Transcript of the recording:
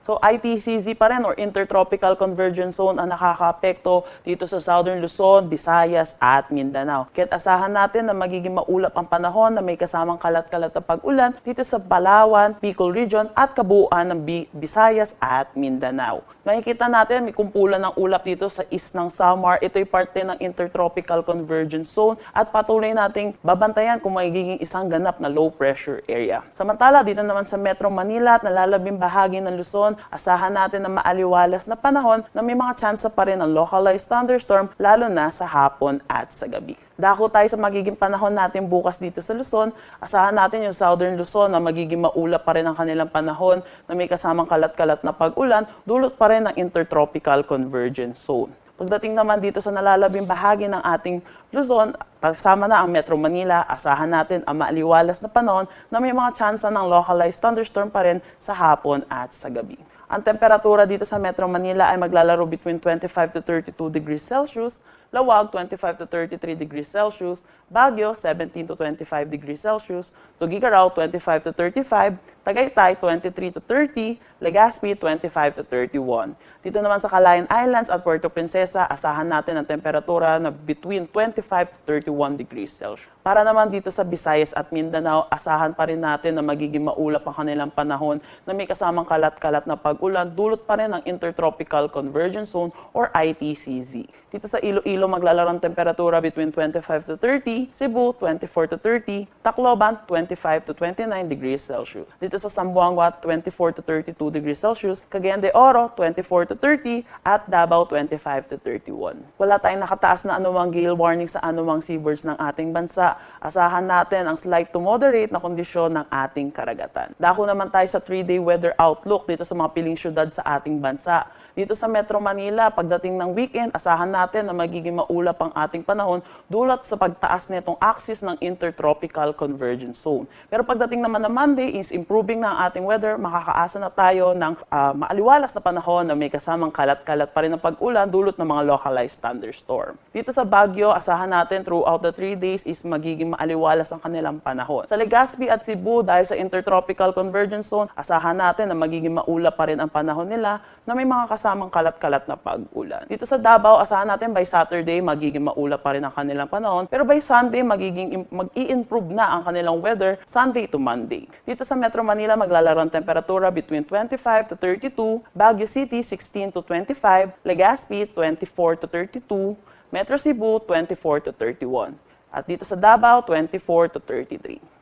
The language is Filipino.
So ITCZ pa rin or Intertropical Convergence Zone ang nakakaapekto dito sa Southern Luzon, Visayas at Mindanao. Kaya't asahan natin na magiging maulap ang panahon na may kasamang kalat-kalat na pag-ulan dito sa Palawan, Bicol Region at kabuuan ng Visayas at Mindanao. Makikita natin may kumpulan ng ulap dito sa east ng Samar. Ito'y parte ng Intertropical Convergence Zone at patuloy nating babantayan kung magiging isang ganap na low pressure area. Samantala, dito naman sa Metro Manila at nalalabing bahagi ng Luzon, asahan natin na maaliwalas na panahon na may mga tsansa pa rin ng localized thunderstorm lalo na sa hapon at sa gabi. Dako tayo sa magiging panahon natin bukas dito sa Luzon. Asahan natin yung Southern Luzon na magiging maulap pa rin ang kanilang panahon na may kasamang kalat-kalat na pag-ulan, dulot pa rin ng Intertropical Convergence Zone. Pagdating naman dito sa nalalabing bahagi ng ating Luzon, kasama na ang Metro Manila, asahan natin ang maaliwalas na panahon na may mga tsansa ng localized thunderstorm pa rin sa hapon at sa gabi. Ang temperatura dito sa Metro Manila ay maglalaro between 25 to 32 degrees Celsius, Lawag 25 to 33 degrees Celsius, Baguio 17 to 25 degrees Celsius, Tuguegarao 25 to 35, Tagaytay 23 to 30, Legazpi 25 to 31. Dito naman sa Calayan Islands at Puerto Princesa, asahan natin ang temperatura na between 25 to 31 degrees Celsius. Para naman dito sa Visayas at Mindanao, asahan pa rin natin na magiging maulap ang kanilang panahon na may kasamang kalat-kalat na pag-ulan, dulot pa rin ng Intertropical Convergence Zone or ITCZ. Dito sa Iloilo, maglalaro ang temperatura between 25 to 30, Cebu 24 to 30, Tacloban 25 to 29 degrees Celsius. Dito sa Zamboanga 24 to 32 degrees Celsius, Cagayan de Oro 24 to 30 at Davao 25 to 31. Wala tayong nakataas na anumang gale warning sa anumang seabirds ng ating bansa. Asahan natin ang slight to moderate na kondisyon ng ating karagatan. Dako naman tayo sa 3-day weather outlook dito sa mga piling syudad sa ating bansa. Dito sa Metro Manila, pagdating ng weekend, asahan natin na magiging maulap ang ating panahon dulot sa pagtaas nitong axis ng Intertropical Convergence Zone. Pero pagdating naman ng Monday is improving na ang ating weather, makakaasa na tayo ng maaliwalas na panahon na may kasamang kalat-kalat pa rin ng pag-ulan dulot ng mga localized thunderstorm. Dito sa Baguio, asahan natin throughout the 3 days is magiging maaliwalas ang kanilang panahon. Sa Legazpi at Cebu, dahil sa Intertropical Convergence Zone, asahan natin na magiging maulap pa rin ang panahon nila na may mga kasamang kalat-kalat na pag-ulan. Dito sa Davao, asahan natin by Saturday magiging maulap pa rin ang kanilang panahon, pero by Sunday mag-i-improve na ang kanilang weather Sunday to Monday. Dito sa Metro Manila, maglalaro ang temperatura between 25 to 32, Baguio City 16 to 25, Legazpi 24 to 32, Metro Cebu 24 to 31. At dito sa Davao 24 to 33.